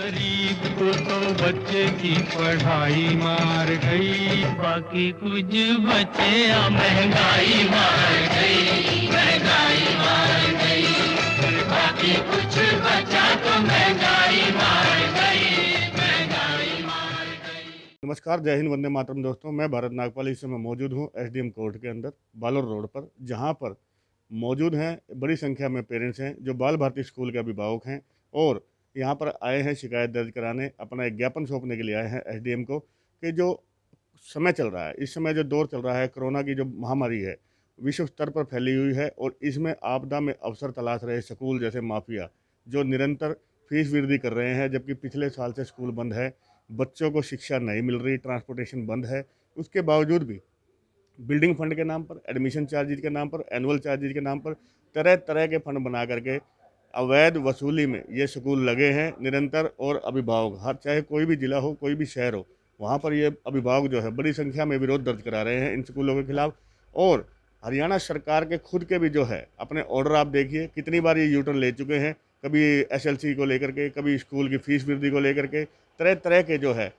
गरीब को तो बच्चे की पढ़ाई मार गई, बाकी कुछ बचे महंगाई मार गई, महंगाई मार गई, बाकी कुछ बचा तो महंगाई मार गई, महंगाई मार गई। नमस्कार, जय हिंद, वंदे मातरम दोस्तों। मैं भारत नागपाल इस समय मौजूद हूँ एसडीएम कोर्ट के अंदर बालोर रोड पर, जहाँ पर मौजूद हैं बड़ी संख्या में पेरेंट्स हैं जो बाल भारती स्कूल के अभिभावक हैं और यहाँ पर आए हैं शिकायत दर्ज कराने, अपना एक ज्ञापन सौंपने के लिए आए हैं एसडीएम को कि जो समय चल रहा है, इस समय जो दौर चल रहा है, कोरोना की जो महामारी है विश्व स्तर पर फैली हुई है और इसमें आपदा में अवसर तलाश रहे स्कूल जैसे माफिया जो निरंतर फीस वृद्धि कर रहे हैं, जबकि पिछले साल से स्कूल बंद है, बच्चों को शिक्षा नहीं मिल रही, ट्रांसपोर्टेशन बंद है, उसके बावजूद भी बिल्डिंग फंड के नाम पर, एडमिशन चार्जेज के नाम पर, एनुअल चार्जेज के नाम पर तरह तरह के फंड बना करके अवैध वसूली में ये स्कूल लगे हैं निरंतर। और अभिभावक हर चाहे कोई भी ज़िला हो, कोई भी शहर हो, वहाँ पर ये अभिभावक जो है बड़ी संख्या में विरोध दर्ज करा रहे हैं इन स्कूलों के खिलाफ। और हरियाणा सरकार के खुद के भी जो है अपने ऑर्डर आप देखिए कितनी बार ये यूटर्न ले चुके हैं, कभी एसएलसी को लेकर के, कभी स्कूल की फीस वृद्धि को लेकर के, तरह तरह के जो है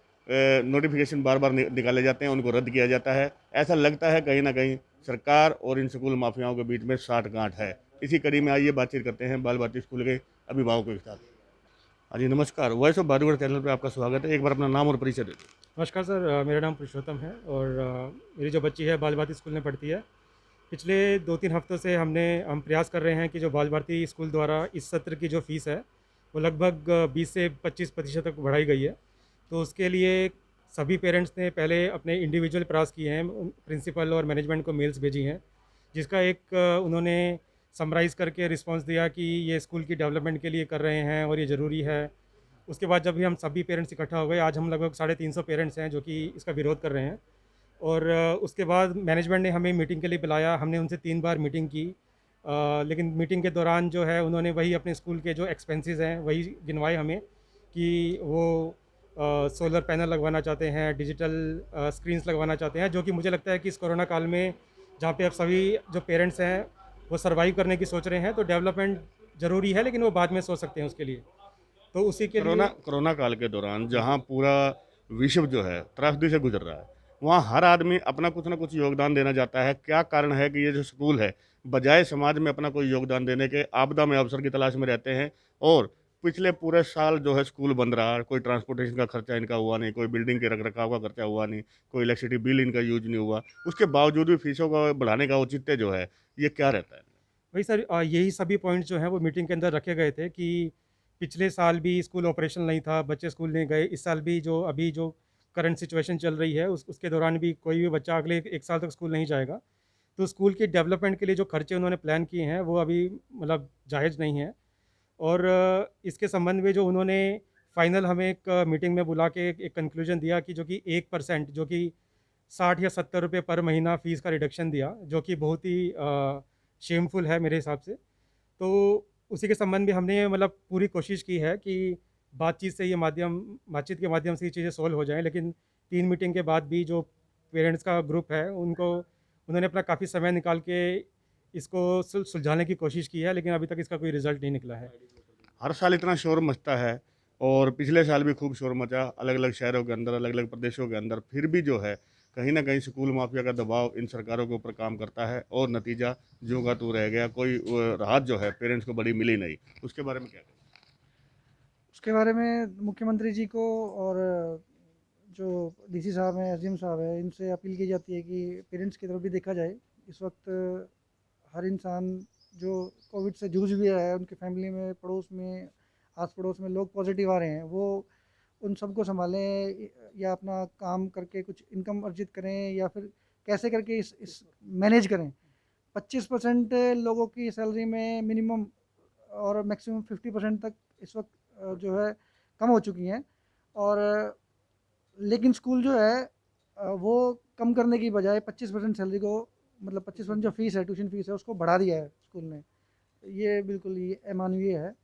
नोटिफिकेशन बार बार निकाले जाते हैं, उनको रद्द किया जाता है। ऐसा लगता है कहीं ना कहीं सरकार और इन स्कूल माफियाओं के बीच में साठ गांठ है। इसी कड़ी में आइए बातचीत करते हैं बाल भारती स्कूल के अभिभावकों के साथ। हाँ जी, नमस्कार। वॉइस ऑफ बारूगढ़ चैनल पर आपका स्वागत है। एक बार अपना नाम और परिचय दे दीजिए। नमस्कार सर, मेरा नाम पुरुषोत्तम है और मेरी जो बच्ची है बाल भारती स्कूल में पढ़ती है। पिछले 2-3 हफ्तों से हम प्रयास कर रहे हैं कि जो बाल भारती स्कूल द्वारा इस सत्र की जो फ़ीस है वो लगभग 20 से 25% तक बढ़ाई गई है। तो उसके लिए सभी पेरेंट्स ने पहले अपने इंडिविजुअल प्रयास किए हैं, प्रिंसिपल और मैनेजमेंट को मेल्स भेजी हैं, जिसका एक उन्होंने समराइज़ करके रिस्पॉन्स दिया कि ये स्कूल की डेवलपमेंट के लिए कर रहे हैं और ये ज़रूरी है। उसके बाद जब भी हम सभी पेरेंट्स इकट्ठा हो गए, आज हम लगभग 350 पेरेंट्स हैं जो कि इसका विरोध कर रहे हैं। और उसके बाद मैनेजमेंट ने हमें मीटिंग के लिए बुलाया, हमने उनसे 3 बार मीटिंग की। लेकिन मीटिंग के दौरान जो है उन्होंने वही अपने स्कूल के जो एक्सपेंसेस हैं वही गिनवाए हमें कि वो सोलर पैनल लगवाना चाहते हैं, डिजिटल स्क्रीन्स लगवाना चाहते हैं, जो कि मुझे लगता है कि इस कोरोना काल में जहाँ पे अब सभी जो पेरेंट्स हैं वो सर्वाइव करने की सोच रहे हैं, तो डेवलपमेंट ज़रूरी है, लेकिन वो बाद में सोच सकते हैं उसके लिए। तो उसी के कोरोना लिए कोरोना काल के दौरान जहाँ पूरा विश्व जो है त्रासदी से गुजर रहा है, वहाँ हर आदमी अपना कुछ ना कुछ योगदान देना चाहता है। क्या कारण है कि ये जो स्कूल है बजाय समाज में अपना कोई योगदान देने के आपदा में अवसर की तलाश में रहते हैं? और पिछले पूरे साल जो है स्कूल बंद रहा, कोई ट्रांसपोर्टेशन का खर्चा इनका हुआ नहीं, कोई बिल्डिंग के रख रखाव का खर्चा हुआ नहीं, कोई इलेक्ट्रिसिटी बिल इनका यूज नहीं हुआ, उसके बावजूद भी फीसों का बढ़ाने का औचित्य जो है ये क्या रहता है? वही सर, यही सभी पॉइंट्स जो हैं वो मीटिंग के अंदर रखे गए थे कि पिछले साल भी स्कूल ऑपरेशन नहीं था, बच्चे स्कूल नहीं गए। इस साल भी जो अभी जो करंट सिचुएशन चल रही है उसके दौरान भी कोई भी बच्चा अगले 1 साल तक स्कूल नहीं जाएगा। तो स्कूल की डेवलपमेंट के लिए जो खर्चे उन्होंने प्लान किए हैं वो अभी मतलब जायज़ नहीं है। और इसके संबंध में जो उन्होंने फाइनल हमें एक मीटिंग में बुला के एक कंक्लूजन दिया कि जो कि 1% जो कि 60 या 70 रुपये पर महीना फ़ीस का रिडक्शन दिया, जो कि बहुत ही शेमफुल है मेरे हिसाब से। तो उसी के संबंध में हमने मतलब पूरी कोशिश की है कि बातचीत के माध्यम से ये चीज़ें सॉल्व हो जाएँ, लेकिन 3 मीटिंग के बाद भी जो पेरेंट्स का ग्रुप है उन्होंने अपना काफ़ी समय निकाल के इसको सुलझाने की कोशिश की है, लेकिन अभी तक इसका कोई रिज़ल्ट नहीं निकला है। हर साल इतना शोर मचता है और पिछले साल भी खूब शोर मचा अलग अलग शहरों के अंदर, अलग अलग प्रदेशों के अंदर, फिर भी जो है कहीं ना कहीं स्कूल माफिया का दबाव इन सरकारों के ऊपर काम करता है और नतीजा जो का तू रह गया। कोई राहत जो है पेरेंट्स को बड़ी मिली नहीं। उसके बारे में क्या कहें? उसके बारे में मुख्यमंत्री जी को और जो डीसी साहब हैं, एसडीएम साहब हैं, इनसे अपील की जाती है कि पेरेंट्स की तरफ भी देखा जाए। इस वक्त हर इंसान जो कोविड से जूझ भी रहा है, उनके फैमिली में, पड़ोस में, आस पड़ोस में लोग पॉजिटिव आ रहे हैं, वो उन सबको संभालें या अपना काम करके कुछ इनकम अर्जित करें या फिर कैसे करके इस मैनेज करें। 25% लोगों की सैलरी में मिनिमम और मैक्सिमम 50% तक इस वक्त जो है कम हो चुकी हैं। और लेकिन स्कूल जो है वो कम करने की बजाय 25% सैलरी को, मतलब 25% जो फीस है, ट्यूशन फीस है, उसको बढ़ा दिया है स्कूल ने। ये बिल्कुल ही अमानवीय है।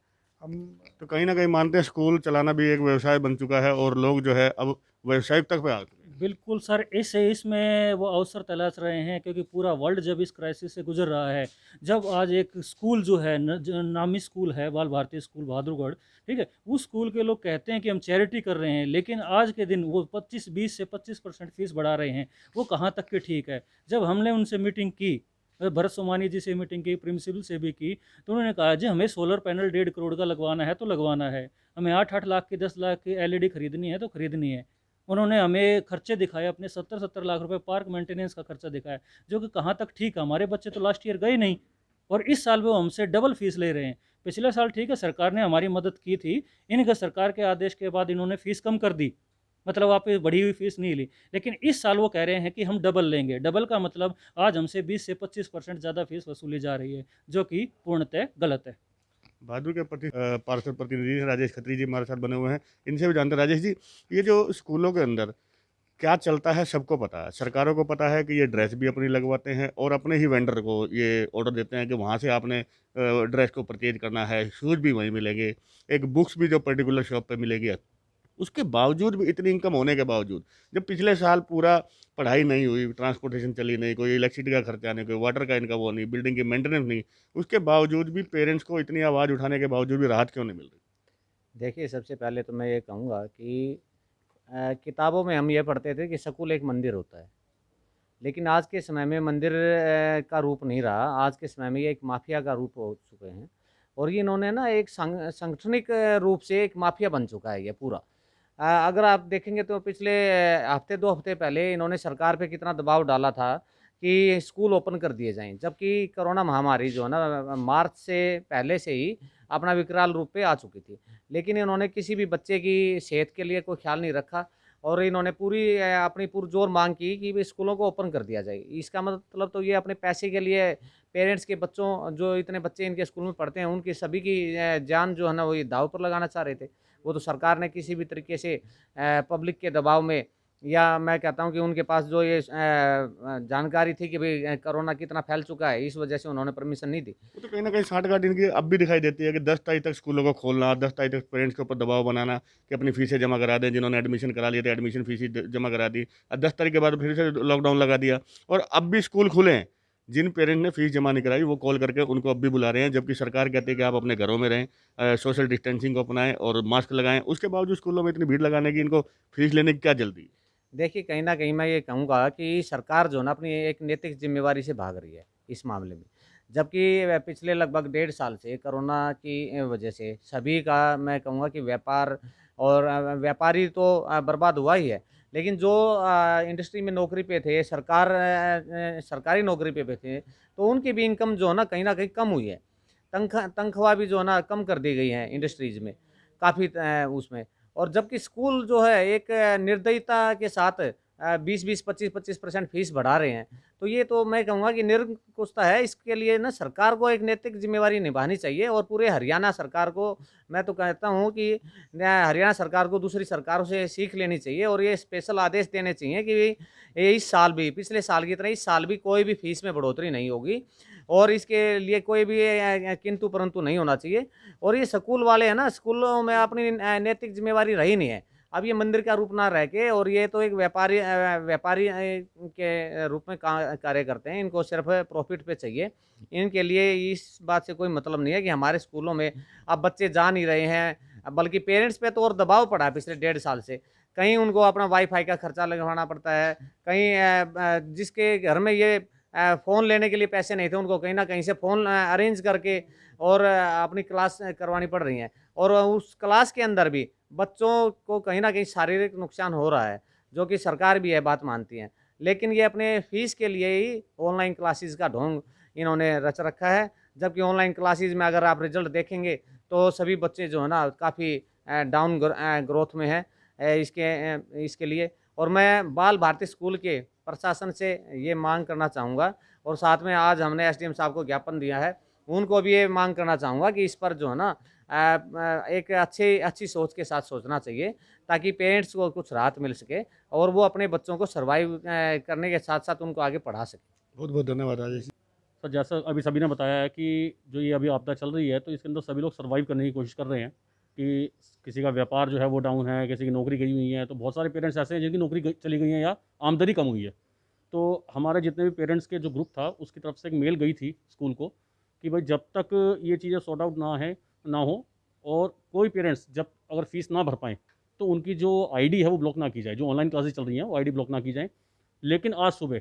हम तो कहीं ना कहीं मानते हैं स्कूल चलाना भी एक व्यवसाय बन चुका है और लोग जो है अब व्यवसायिक तक पे आ चुके हैं। बिल्कुल सर, इसमें वो अवसर तलाश रहे हैं क्योंकि पूरा वर्ल्ड जब इस क्राइसिस से गुजर रहा है, जब आज एक स्कूल जो है जो नामी स्कूल है बाल भारती स्कूल बहादुरगढ़, ठीक है, उस स्कूल के लोग कहते हैं कि हम चैरिटी कर रहे हैं, लेकिन आज के दिन वो 20 से 25% फीस बढ़ा रहे हैं। वो कहाँ तक के ठीक है? जब हमने उनसे मीटिंग की, भरत सोमानी जी से मीटिंग की, प्रिंसिपल से भी की, तो उन्होंने कहा जी हमें सोलर पैनल 1.5 करोड़ का लगवाना है तो लगवाना है, हमें 8-8 लाख की 10 लाख की एलईडी खरीदनी है तो खरीदनी है। उन्होंने हमें खर्चे दिखाए, अपने 70-70 लाख रुपए पार्क मेंटेनेंस का खर्चा दिखाया, जो कि कहाँ तक ठीक है? हमारे बच्चे तो लास्ट ईयर गए नहीं और इस साल वो हमसे डबल फीस ले रहे हैं। पिछले साल ठीक है सरकार ने हमारी मदद की थी, इनका सरकार के आदेश के बाद इन्होंने फीस कम कर दी, मतलब वापस बढ़ी हुई फीस नहीं ली, लेकिन इस साल वो कह रहे हैं कि हम डबल लेंगे। डबल का मतलब आज हमसे 20 से 25% ज़्यादा फीस वसूली जा रही है, जो कि पूर्णतः गलत है। बहादुर के पार्षद प्रतिनिधि राजेश खत्री जी हमारे साथ बने हुए हैं, इनसे भी जानते हैं। राजेश जी, ये जो स्कूलों के अंदर क्या चलता है सबको पता है, सरकारों को पता है कि ये ड्रेस भी अपनी लगवाते हैं और अपने ही वेंडर को ये ऑर्डर देते हैं कि वहाँ से आपने ड्रेस को परचेज करना है, शूज़ भी वहीं मिलेंगे, एक बुक्स भी जो पर्टिकुलर शॉप पे मिलेगी। उसके बावजूद भी, इतनी इनकम होने के बावजूद, जब पिछले साल पूरा पढ़ाई नहीं हुई, ट्रांसपोर्टेशन चली नहीं, कोई इलेक्ट्रिसिटी का खर्चा नहीं, कोई वाटर का इनका वो नहीं, बिल्डिंग की मेंटेनेंस नहीं, उसके बावजूद भी पेरेंट्स को इतनी आवाज़ उठाने के बावजूद भी राहत क्यों नहीं मिल रही? देखिए, सबसे पहले तो मैं ये कहूँगा कि किताबों में हम ये पढ़ते थे कि स्कूल एक मंदिर होता है, लेकिन आज के समय में मंदिर का रूप नहीं रहा। आज के समय में ये एक माफिया का रूप हो चुके हैं और ये इन्होंने ना एक सांगठनिक रूप से एक माफिया बन चुका है ये पूरा। अगर आप देखेंगे तो पिछले हफ्ते 2 हफ्ते पहले इन्होंने सरकार पे कितना दबाव डाला था कि स्कूल ओपन कर दिए जाएँ, जबकि कोरोना महामारी जो है ना मार्च से पहले से ही अपना विकराल रूप पे आ चुकी थी। लेकिन इन्होंने किसी भी बच्चे की सेहत के लिए कोई ख़्याल नहीं रखा और इन्होंने पूरी अपनी पुरज़ोर माँग की कि भई स्कूलों को ओपन कर दिया जाए। इसका मतलब तो ये अपने पैसे के लिए पेरेंट्स के बच्चों जो इतने बच्चे इनके स्कूल में पढ़ते हैं, उनकी सभी की जान जो है ना वो ये दाँव पर लगाना चाह रहे थे। वो तो सरकार ने किसी भी तरीके से पब्लिक के दबाव में या मैं कहता हूँ कि उनके पास जो ये जानकारी थी कि भई कोरोना कितना फैल चुका है, इस वजह से उन्होंने परमिशन नहीं दी। वो तो कहीं न कहीं साठगांठ इनकी अब भी दिखाई देती है कि 10 तारीख तक स्कूलों को खोलना, 10 तारीख तक पेरेंट्स के ऊपर दबाव बनाना कि अपनी फीसें जमा करा दें, जिन्होंने एडमिशन करा लिए थे एडमिशन फीस ही जमा करा दी। 10 तारीख के बाद फिर से लॉकडाउन लगा दिया और अब भी स्कूल खुले हैं। जिन पेरेंट्स ने फीस जमा नहीं कराई वो कॉल करके उनको अब भी बुला रहे हैं, जबकि सरकार कहती है कि आप अपने घरों में रहें, सोशल डिस्टेंसिंग को अपनाएं और मास्क लगाएं। उसके बावजूद स्कूलों में इतनी भीड़ लगाने की, इनको फीस लेने की क्या जल्दी? देखिए, कहीं न कहीं मैं ये कहूँगा कि सरकार जो है ना अपनी एक नैतिक ज़िम्मेवारी से भाग रही है इस मामले में। जबकि पिछले लगभग 1.5 साल से कोरोना की वजह से सभी का मैं कहूँगा कि व्यापार और व्यापारी तो बर्बाद हुआ ही है। लेकिन जो इंडस्ट्री में नौकरी पे थे, सरकारी नौकरी पे थे, तो उनकी भी इनकम जो है ना कहीं न कहीं कम हुई है। तनख्वाह भी जो है ना कम कर दी गई है इंडस्ट्रीज़ में, काफ़ी उसमें। और जबकि स्कूल जो है एक निर्दयता के साथ 20-20, 25-25% फीस बढ़ा रहे हैं। तो ये तो मैं कहूँगा कि निरंकुशता है। इसके लिए ना सरकार को एक नैतिक ज़िम्मेवारी निभानी चाहिए और पूरे हरियाणा सरकार को मैं तो कहता हूँ कि हरियाणा सरकार को दूसरी सरकारों से सीख लेनी चाहिए और ये स्पेशल आदेश देने चाहिए कि ये इस साल भी, पिछले साल की तरह इस साल भी कोई भी फीस में बढ़ोतरी नहीं होगी और इसके लिए कोई भी किंतु परंतु नहीं होना चाहिए। और ये स्कूल वाले हैं ना, स्कूलों में अपनी नैतिक ज़िम्मेवारी रही नहीं है। अब ये मंदिर का रूप ना रह के और ये तो एक व्यापारी के रूप में कार्य करते हैं। इनको सिर्फ़ प्रॉफ़िट पे चाहिए। इनके लिए इस बात से कोई मतलब नहीं है कि हमारे स्कूलों में अब बच्चे जा नहीं रहे हैं, बल्कि पेरेंट्स पे तो और दबाव पड़ा है पिछले 1.5 साल से। कहीं उनको अपना वाई-फाई का खर्चा लगवाना पड़ता है, कहीं जिसके घर में ये फ़ोन लेने के लिए पैसे नहीं थे, उनको कहीं न कहीं से फ़ोन अरेंज करके और अपनी क्लास करवानी पड़ रही हैं। और उस क्लास के अंदर भी बच्चों को कहीं न कहीं शारीरिक नुकसान हो रहा है, जो कि सरकार भी यह बात मानती है। लेकिन ये अपने फ़ीस के लिए ही ऑनलाइन क्लासेस का ढोंग इन्होंने रच रखा है। जबकि ऑनलाइन क्लासेस में अगर आप रिज़ल्ट देखेंगे, तो सभी बच्चे जो है ना काफ़ी डाउन ग्रोथ में हैं इसके लिए। और मैं बाल भारती स्कूल के प्रशासन से ये माँग करना चाहूँगा और साथ में आज हमने एसडीएम साहब को ज्ञापन दिया है, उनको भी ये माँग करना चाहूँगा कि इस पर जो है ना एक अच्छी सोच के साथ सोचना चाहिए, ताकि पेरेंट्स को कुछ राहत मिल सके और वो अपने बच्चों को सर्वाइव करने के साथ-साथ उनको आगे पढ़ा सकें। बहुत-बहुत धन्यवाद राजेश। तो जैसा अभी सभी ने बताया है कि जो ये अभी आपदा चल रही है, तो इसके अंदर सभी लोग सर्वाइव करने की कोशिश कर रहे हैं। कि किसी का व्यापार जो है वो डाउन है, किसी की नौकरी गई हुई है, तो बहुत सारे पेरेंट्स ऐसे हैं जिनकी नौकरी चली गई है या आमदनी कम हुई है। तो हमारे जितने भी पेरेंट्स के जो ग्रुप था उसकी तरफ से एक मेल गई थी स्कूल को कि भाई जब तक ये चीज़ें सॉर्ट आउट ना हो और कोई पेरेंट्स जब अगर फीस ना भर पाएँ तो उनकी जो आईडी है वो ब्लॉक ना की जाए, जो ऑनलाइन क्लासेस चल रही हैं वो आईडी ब्लॉक ना की जाए। लेकिन आज सुबह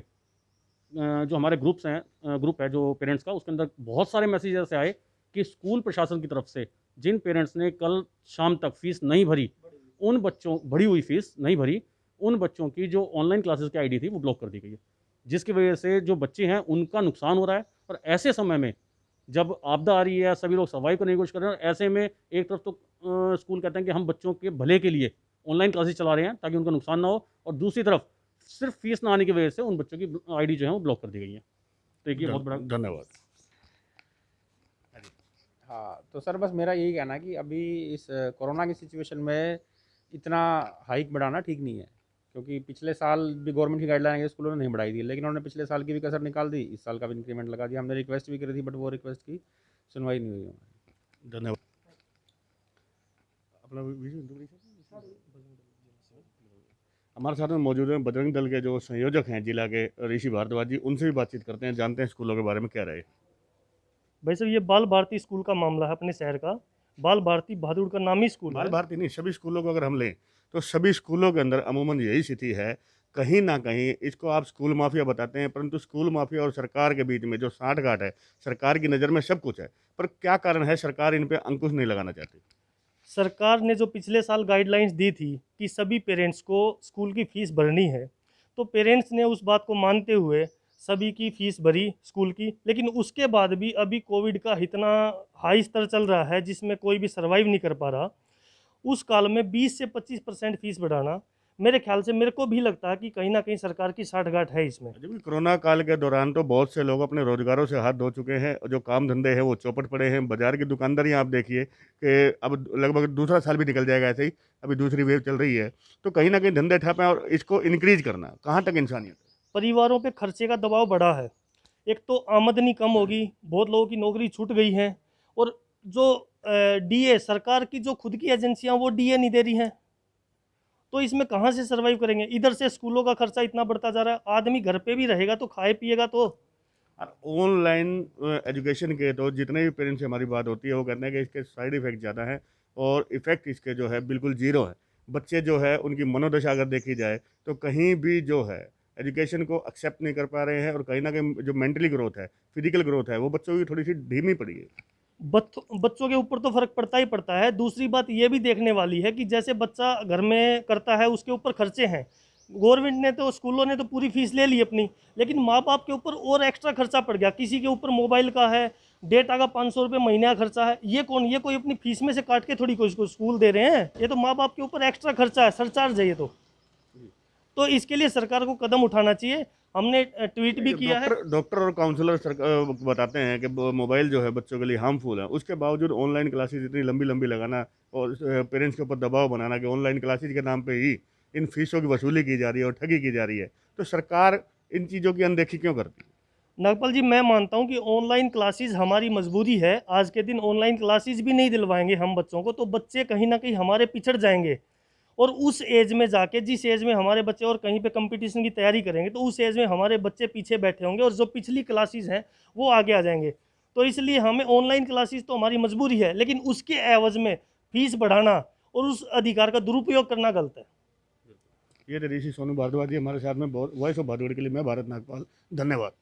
जो हमारे ग्रुप है जो पेरेंट्स का, उसके अंदर बहुत सारे मैसेज ऐसे आए कि स्कूल प्रशासन की तरफ से जिन पेरेंट्स ने कल शाम तक फीस नहीं भरी, उन बच्चों भरी हुई फीस नहीं भरी, उन बच्चों की जो ऑनलाइन क्लासेस की आईडी थी वो ब्लॉक कर दी गई है, जिसकी वजह से जो बच्चे हैं उनका नुकसान हो रहा है। और ऐसे समय में जब आपदा आ रही है, सभी लोग सर्वाइव करने की कोशिश कर रहे हैं, और ऐसे में एक तरफ तो स्कूल कहते हैं कि हम बच्चों के भले के लिए ऑनलाइन क्लासेस चला रहे हैं ताकि उनका नुकसान ना हो, और दूसरी तरफ सिर्फ फीस ना आने की वजह से उन बच्चों की आईडी जो है वो ब्लॉक कर दी गई है। तो एक ये बहुत बड़ा धन्यवाद। हाँ, तो सर बस मेरा यही कहना है कि अभी इस कोरोना की सिचुएशन में इतना हाइक बढ़ाना ठीक नहीं है, क्योंकि पिछले साल भी गवर्नमेंट की गाइडलाइन है स्कूलों ने नहीं बढ़ाई थी, लेकिन उन्होंने पिछले साल की भी कसर निकाल दी, इस साल का भी इंक्रीमेंट लगा दिया। हमने रिक्वेस्ट भी करी थी बट वो रिक्वेस्ट की सुनवाई नहीं हुई हमारी। धन्यवाद। अपना हमारे साथ में मौजूद हैं बजरंग दल के जो संयोजक हैं जिला के ऋषि भारद्वाज जी, उनसे भी बातचीत करते हैं, जानते हैं स्कूलों के बारे में क्या रहे। भाई साहब, ये बाल भारती स्कूल का मामला है अपने शहर का। बाल भारती बहादुर का नामी स्कूल बाल है। भारती नहीं, सभी स्कूलों को अगर हम लें तो सभी स्कूलों के अंदर अमूमन यही स्थिति है। कहीं ना कहीं इसको आप स्कूल माफिया बताते हैं, परंतु स्कूल माफिया और सरकार के बीच में जो साठगांठ है, सरकार की नज़र में सब कुछ है, पर क्या कारण है सरकार इन पे अंकुश नहीं लगाना चाहती? सरकार ने जो पिछले साल गाइडलाइंस दी थी कि सभी पेरेंट्स को स्कूल की फ़ीस भरनी है, तो पेरेंट्स ने उस बात को मानते हुए सभी की फ़ीस भरी स्कूल की। लेकिन उसके बाद भी अभी कोविड का इतना हाई स्तर चल रहा है जिसमें कोई भी सर्वाइव नहीं कर पा रहा। उस काल में 20 से 25% फ़ीस बढ़ाना, मेरे ख्याल से, मेरे को भी लगता है कि कहीं ना कहीं सरकार की साठगांठ है इसमें। जबकि कोरोना काल के दौरान तो बहुत से लोग अपने रोजगारों से हाथ धो चुके हैं, और जो काम धंधे हैं वो चौपट पड़े हैं। बाजार की दुकानदारी आप देखिए कि अब लगभग दूसरा साल भी निकल जाएगा ऐसे ही, अभी दूसरी वेव चल रही है, तो कहीं ना कहीं धंधे ठप हैं, और इसको इंक्रीज करना कहाँ तक इंसानियत है? परिवारों पे खर्चे का दबाव बढ़ा है। एक तो आमदनी कम होगी, बहुत लोगों की नौकरी छूट गई है, और जो डीए सरकार की जो खुद की एजेंसियां वो डीए नहीं दे रही हैं, तो इसमें कहाँ से सर्वाइव करेंगे? इधर से स्कूलों का खर्चा इतना बढ़ता जा रहा है, आदमी घर पे भी रहेगा तो खाए पिएगा तो। और ऑनलाइन एजुकेशन के तो जितने भी पेरेंट्स से हमारी बात होती है वो कहते हैं कि इसके साइड इफ़ेक्ट ज़्यादा हैं, और इफ़ेक्ट इसके जो है बिल्कुल ज़ीरो है। बच्चे जो है उनकी मनोदशा अगर देखी जाए तो कहीं भी जो है एजुकेशन को एक्सेप्ट नहीं कर पा रहे हैं, और कहीं ना कहीं जो मेंटली ग्रोथ है, फिजिकल ग्रोथ है, वो बच्चों की थोड़ी सी धीमी पड़ी है। बच्चों के ऊपर तो फर्क पड़ता ही पड़ता है। दूसरी बात ये भी देखने वाली है कि जैसे बच्चा घर में करता है उसके ऊपर खर्चे हैं। गवर्नमेंट ने तो, स्कूलों ने तो पूरी फीस ले ली अपनी, लेकिन माँ बाप के ऊपर और एक्स्ट्रा खर्चा पड़ गया। किसी के ऊपर मोबाइल का है, डेटा का 500 रुपये महीने का खर्चा है। ये कौन, ये कोई अपनी फीस में से काट के थोड़ी कोई स्कूल दे रहे हैं, ये तो माँ बाप के ऊपर एक्स्ट्रा खर्चा है, सरचार्ज है ये तो इसके लिए सरकार को कदम उठाना चाहिए। हमने ट्वीट भी किया है। डॉक्टर और काउंसलर बताते हैं कि मोबाइल जो है बच्चों के लिए हार्मफुल है, उसके बावजूद ऑनलाइन क्लासेस इतनी लंबी लंबी लगाना और पेरेंट्स के ऊपर दबाव बनाना कि ऑनलाइन क्लासेस के नाम पे ही इन फीसों की वसूली की जा रही है और ठगी की जा रही है, तो सरकार इन चीज़ों की अनदेखी क्यों करती है? नागपाल जी, मैं मानता हूं कि ऑनलाइन क्लासेस हमारी मजबूरी है। आज के दिन ऑनलाइन क्लासेस भी नहीं दिलवाएंगे हम बच्चों को, तो बच्चे कहीं ना कहीं हमारे पिछड़ जाएंगे। और उस एज में जाके, जिस एज में हमारे बच्चे और कहीं पे कंपटीशन की तैयारी करेंगे, तो उस एज में हमारे बच्चे पीछे बैठे होंगे और जो पिछली क्लासेस हैं वो आगे आ जाएंगे। तो इसलिए हमें ऑनलाइन क्लासेस तो हमारी मजबूरी है, लेकिन उसके एवज में फीस बढ़ाना और उस अधिकार का दुरुपयोग करना गलत है। ये ऋषि सोनू भारद्वाज जी हमारे साथ में, वॉइस ऑफ भारद्वाज के लिए मैं भारत नागपाल, धन्यवाद।